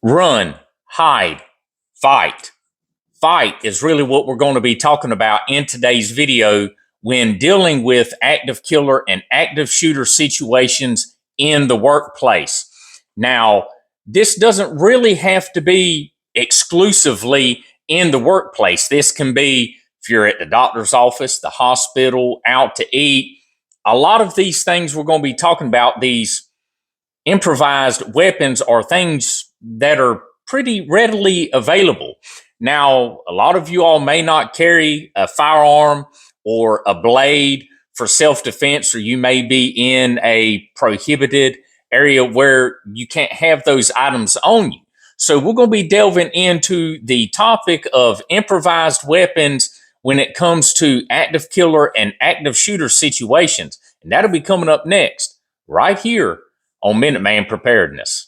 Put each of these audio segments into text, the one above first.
Run, hide, fight. Fight is really what we're going to be talking about in today's video when dealing with active killer and active shooter situations in the workplace. Now, this doesn't really have to be exclusively in the workplace. This can be if you're at the doctor's office, the hospital, out to eat. A lot of these things we're going to be talking about, these improvised weapons, are things that are pretty readily available. Now, a lot of you all may not carry a firearm or a blade for self-defense, or you may be in a prohibited area where you can't have those items on you. So we're going to be delving into the topic of improvised weapons when it comes to active killer and active shooter situations. And that'll be coming up next, right here on Minuteman Preparedness.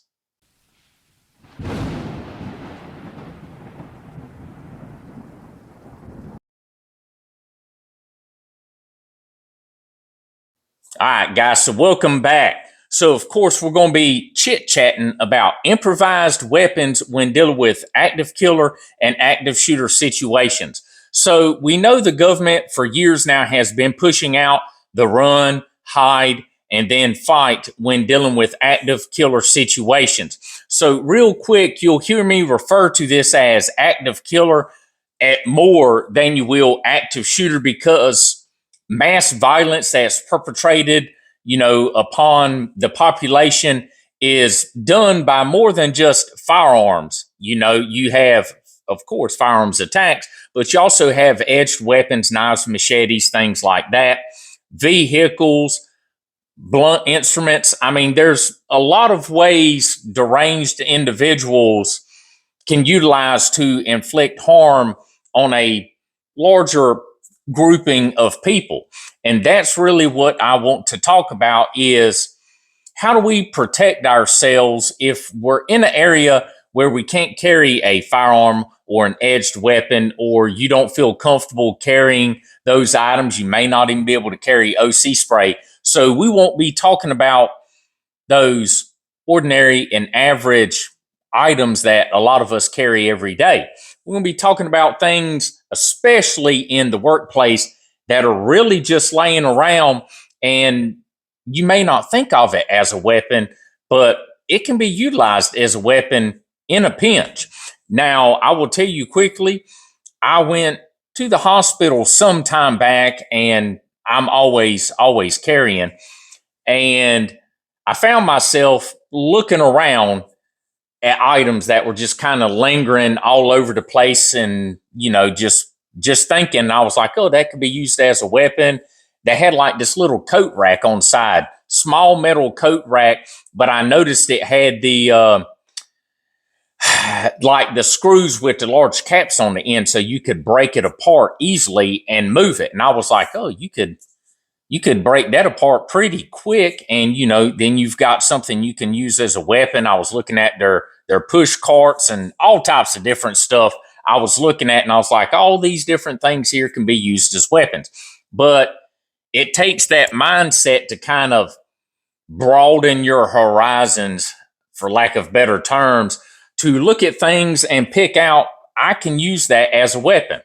All right, guys, so welcome back. So, of course, we're going to be chit-chatting about improvised weapons when dealing with active killer and active shooter situations. So, we know the government for years now has been pushing out the run, hide, and then fight when dealing with active killer situations. So, real quick, you'll hear me refer to this as active killer at more than you will active shooter, because mass violence that's perpetrated, upon the population is done by more than just firearms. You have, of course, firearms attacks, but you also have edged weapons, knives, machetes, things like that, vehicles, blunt instruments. I mean, there's a lot of ways deranged individuals can utilize to inflict harm on a larger grouping of people. And that's really what I want to talk about, is how do we protect ourselves if we're in an area where we can't carry a firearm or an edged weapon, or you don't feel comfortable carrying those items. You may not even be able to carry OC spray. So we won't be talking about those ordinary and average items that a lot of us carry every day. We're going to be talking about things, especially in the workplace, that are really just laying around, and you may not think of it as a weapon, but it can be utilized as a weapon in a pinch. Now, I will tell you quickly, I went to the hospital some time back, and I'm always carrying, and I found myself looking around at items that were just kind of lingering all over the place, and just thinking, I was like, oh, that could be used as a weapon. They had like this little coat rack on side, small metal coat rack, but I noticed it had the like the screws with the large caps on the end, so you could break it apart easily and move it. And I was like, oh, you could break that apart pretty quick, and then you've got something you can use as a weapon. I was looking at their push carts and all types of different stuff I was looking at, and I was like, all these different things here can be used as weapons. But it takes that mindset to kind of broaden your horizons, for lack of better terms, to look at things and pick out, I can use that as a weapon.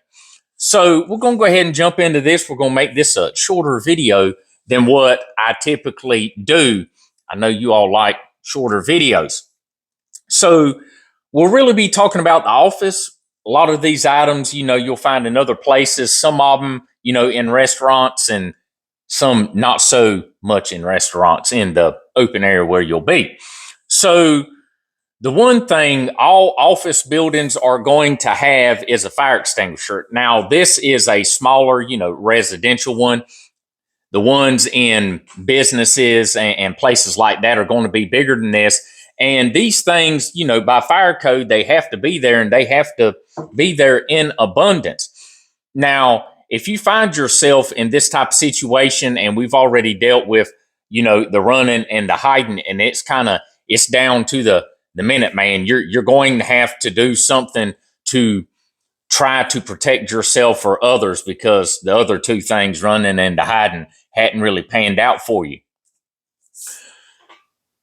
So we're going to go ahead and jump into this. We're going to make this a shorter video than what I typically do. I know you all like shorter videos. So we'll really be talking about the office. A lot of these items, you'll find in other places, some of them, in restaurants, and some not so much in restaurants, in the open area where you'll be. So the one thing all office buildings are going to have is a fire extinguisher. Now, this is a smaller, residential one. The ones in businesses and places like that are going to be bigger than this. And these things, by fire code, they have to be there, and they have to be there in abundance. Now, if you find yourself in this type of situation, and we've already dealt with, the running and the hiding, and it's down to the minute, man, you're going to have to do something to try to protect yourself or others, because the other two things, running and the hiding, hadn't really panned out for you.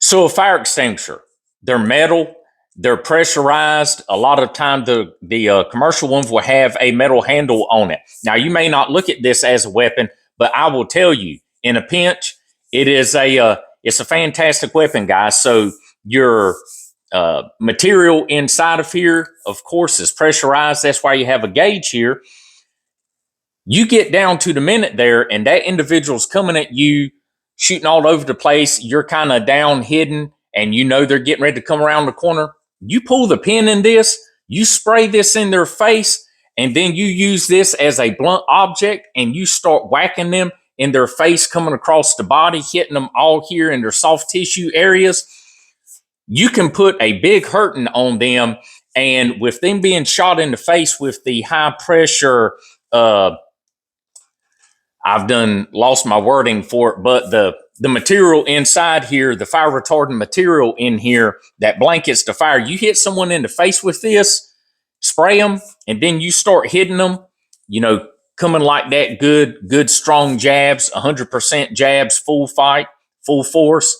So a fire extinguisher, they're metal. They're pressurized. A lot of time, the commercial ones will have a metal handle on it. Now, you may not look at this as a weapon, but I will tell you, in a pinch, it's a fantastic weapon, guys. So your material inside of here, of course, is pressurized. That's why you have a gauge here. You get down to the minute there, and that individual's coming at you, shooting all over the place. You're kind of down, hidden, and you know they're getting ready to come around the corner. You pull the pin in this, you spray this in their face, and then you use this as a blunt object, and you start whacking them in their face, coming across the body, hitting them all here in their soft tissue areas. You can put a big hurting on them, and with them being shot in the face with the high pressure, I've lost my wording for it, but the material inside here, the fire retardant material in here that blankets the fire, you hit someone in the face with this, spray them, and then you start hitting them, coming like that, good strong jabs, 100% jabs, full fight, full force.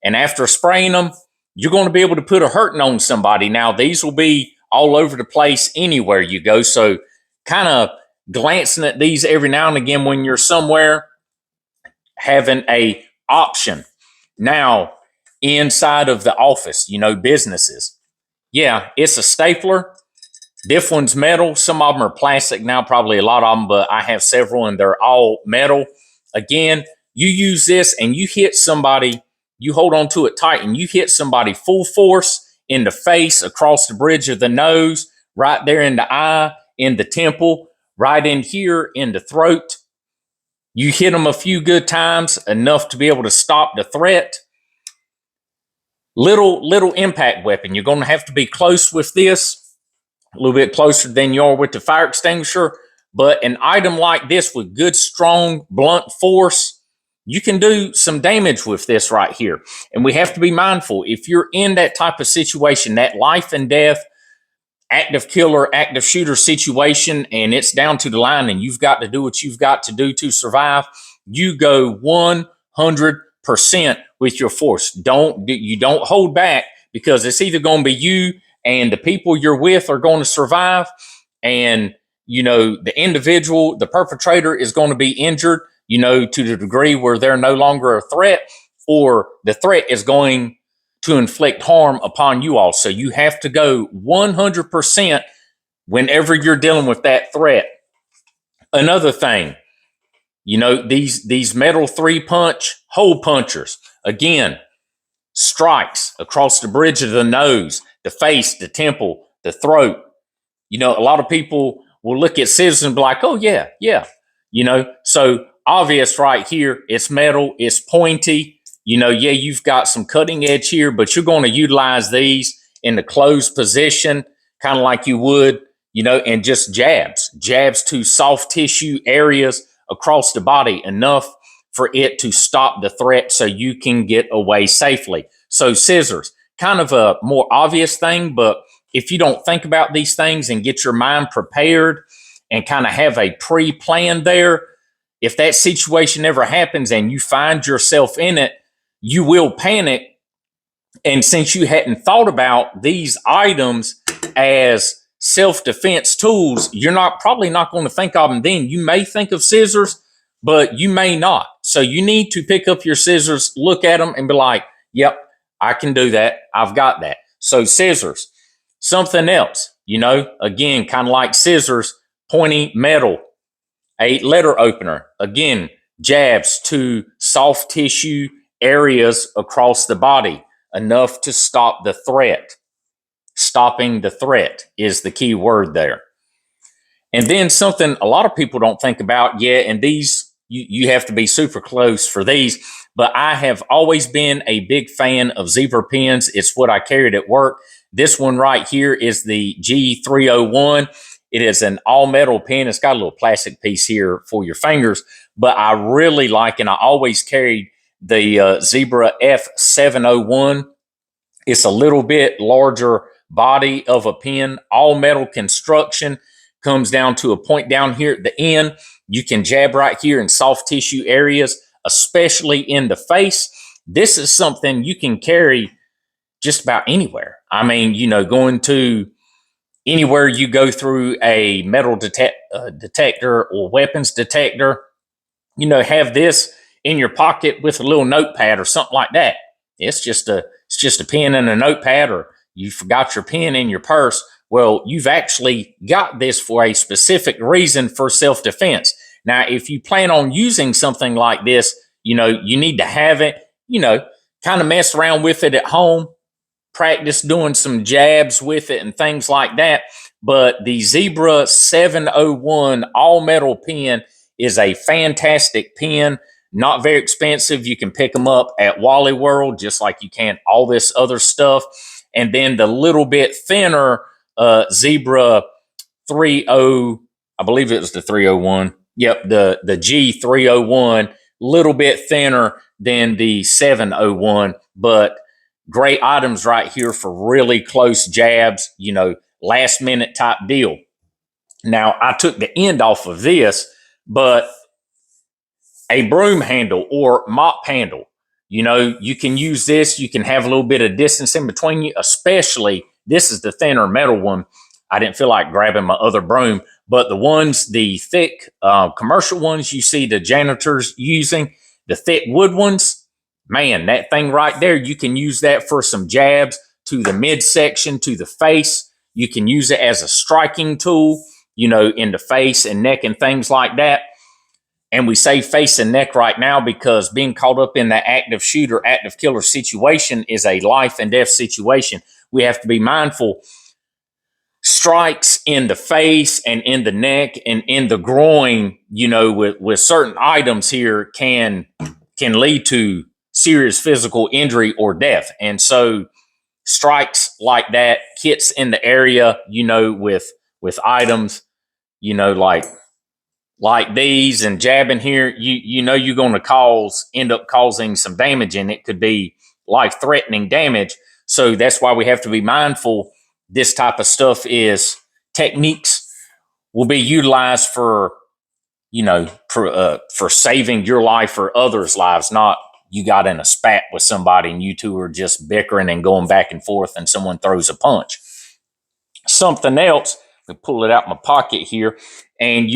And after spraying them, you're going to be able to put a hurting on somebody. Now, these will be all over the place anywhere you go. So kind of glancing at these every now and again when you're somewhere, having a option. Now, inside of the office, businesses. Yeah, it's a stapler. This one's metal. Some of them are plastic now, probably a lot of them, but I have several and they're all metal. Again, you use this and you hit somebody, you hold on to it tight and you hit somebody full force in the face, across the bridge of the nose, right there in the eye, in the temple, right in here in the throat. You hit them a few good times, enough to be able to stop the threat. Little impact weapon. You're going to have to be close with this, a little bit closer than you are with the fire extinguisher. But an item like this with good, strong, blunt force, you can do some damage with this right here. And we have to be mindful. If you're in that type of situation, that life and death, active killer, active shooter situation, and it's down to the line and you've got to do what you've got to do to survive, you go 100% with your force. You don't hold back, because it's either going to be you and the people you're with are going to survive, and the individual, the perpetrator, is going to be injured, to the degree where they're no longer a threat, or the threat is going to inflict harm upon you all. So you have to go 100% whenever you're dealing with that threat. Another thing, these metal 3-punch hole punchers, again, strikes across the bridge of the nose, the face, the temple, the throat. A lot of people will look at scissors and be like, oh yeah. So obvious right here, it's metal, it's pointy. You've got some cutting edge here, but you're going to utilize these in the closed position, kind of like you would, and just jabs to soft tissue areas across the body, enough for it to stop the threat so you can get away safely. So scissors, kind of a more obvious thing, but if you don't think about these things and get your mind prepared and kind of have a pre-plan there, if that situation ever happens and you find yourself in it, you will panic. And since you hadn't thought about these items as self-defense tools, you're probably not going to think of them then. You may think of scissors, but you may not. So you need to pick up your scissors, look at them, and be like, yep, I can do that. I've got that. So scissors. Something else, again, kind of like scissors, pointy metal, a letter opener. Again, jabs to soft tissue areas across the body, enough to stop the threat. Stopping the threat is the key word there. And then something a lot of people don't think about, and these, you have to be super close for these, but I have always been a big fan of zebra pins. It's what I carried at work. This one right here is the G301. It is an all-metal pin. It's got a little plastic piece here for your fingers, but I really like, and I always carried the Zebra F701. It's a little bit larger body of a pin, all metal construction, comes down to a point down here at the end. You can jab right here in soft tissue areas, especially in the face. This is something you can carry just about anywhere. I mean, going to anywhere you go through a metal detector or weapons detector, have this in your pocket with a little notepad or something like that. It's just a pen and a notepad, or you forgot your pen in your purse. Well, you've actually got this for a specific reason for self-defense. Now, if you plan on using something like this, you need to have it, kind of mess around with it at home, practice doing some jabs with it and things like that. But the Zebra 701 all metal pen is a fantastic pen, not very expensive. You can pick them up at Wally World, just like you can all this other stuff. And then the little bit thinner Zebra 30, I believe it was the 301. Yep, the G301, little bit thinner than the 701, but great items right here for really close jabs, last minute type deal. Now, I took the end off of this, but a broom handle or mop handle, you can use this. You can have a little bit of distance in between you, especially this is the thinner metal one. I didn't feel like grabbing my other broom, but the thick commercial ones you see the janitors using, the thick wood ones, man, that thing right there, you can use that for some jabs to the midsection, to the face. You can use it as a striking tool, in the face and neck and things like that. And we say face and neck right now because being caught up in that active shooter, active killer situation is a life and death situation. We have to be mindful. Strikes in the face and in the neck and in the groin, with certain items here can lead to serious physical injury or death. And so strikes like that, hits in the area, with items, like these and jabbing here, you're going to end up causing some damage, and it could be life-threatening damage. So that's why we have to be mindful. This type of stuff is techniques will be utilized for, for saving your life or others' lives, not you got in a spat with somebody and you two are just bickering and going back and forth and someone throws a punch. Something else, I pull it out my pocket here, and,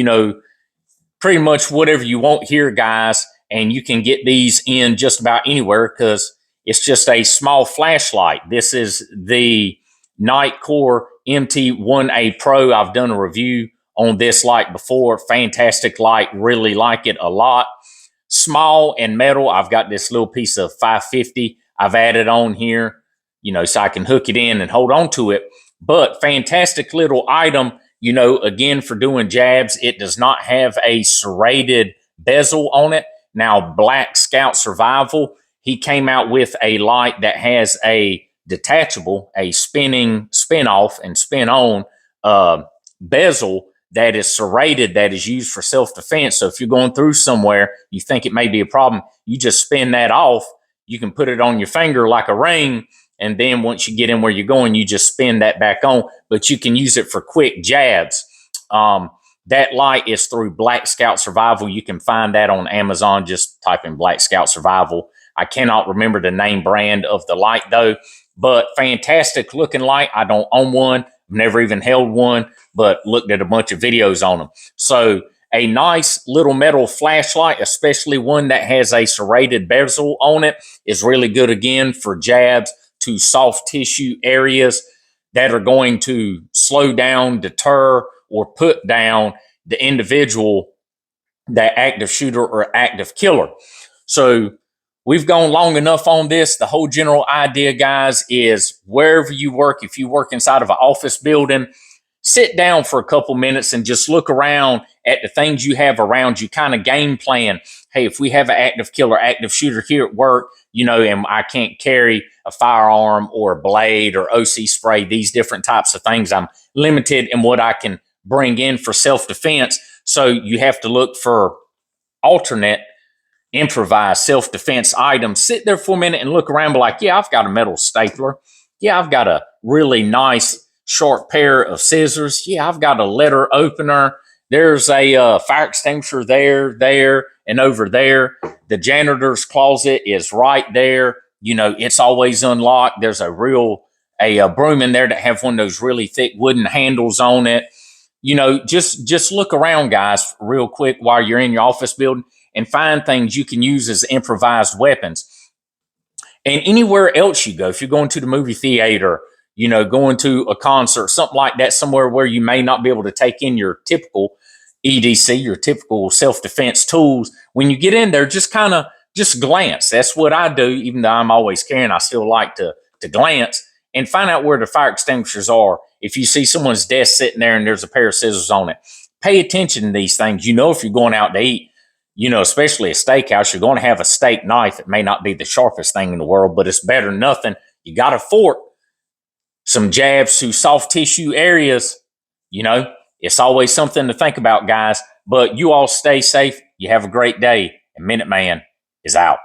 pretty much whatever you want here, guys, and you can get these in just about anywhere because it's just a small flashlight. This is the Nightcore MT1A Pro. I've done a review on this light before. Fantastic light. Really like it a lot. Small and metal. I've got this little piece of 550 I've added on here, so I can hook it in and hold on to it. But fantastic little item, again, for doing jabs. It does not have a serrated bezel on it. Now, Black Scout Survival, he came out with a light that has a detachable, a spinning, spin off and spin on bezel that is serrated, that is used for self-defense. So if you're going through somewhere, you think it may be a problem, you just spin that off. You can put it on your finger like a ring, and then once you get in where you're going, you just spin that back on. But you can use it for quick jabs. That light is through Black Scout Survival. You can find that on Amazon. Just type in Black Scout Survival. I cannot remember the name brand of the light, though. But fantastic looking light. I don't own one. I've never even held one, but looked at a bunch of videos on them. So a nice little metal flashlight, especially one that has a serrated bezel on it, is really good, again, for jabs to soft tissue areas that are going to slow down, deter, or put down the individual, that active shooter or active killer. So we've gone long enough on this. The whole general idea, guys, is wherever you work, if you work inside of an office building, sit down for a couple minutes and just look around at the things you have around you, kind of game plan. Hey, if we have an active killer, active shooter here at work, and I can't carry a firearm or a blade or OC spray, these different types of things, I'm limited in what I can bring in for self-defense. So you have to look for alternate improvised self-defense items. Sit there for a minute and look around, be like, yeah, I've got a metal stapler. Yeah, I've got a really nice sharp pair of scissors. Yeah, I've got a letter opener. There's a fire extinguisher there, and over there. The janitor's closet is right there. it's always unlocked. There's a broom in there that have one of those really thick wooden handles on it. Just look around, guys, real quick while you're in your office building and find things you can use as improvised weapons. And anywhere else you go, if you're going to the movie theater, going to a concert, something like that, somewhere where you may not be able to take in your typical EDC, your typical self-defense tools, when you get in there, just glance. That's what I do. Even though I'm always carrying, I still like to glance and find out where the fire extinguishers are. If you see someone's desk sitting there and there's a pair of scissors on it, pay attention to these things. If you're going out to eat, especially a steakhouse, you're going to have a steak knife. It may not be the sharpest thing in the world, but it's better than nothing. You got a fork, some jabs through soft tissue areas. It's always something to think about, guys. But you all stay safe. You have a great day. And Minuteman is out.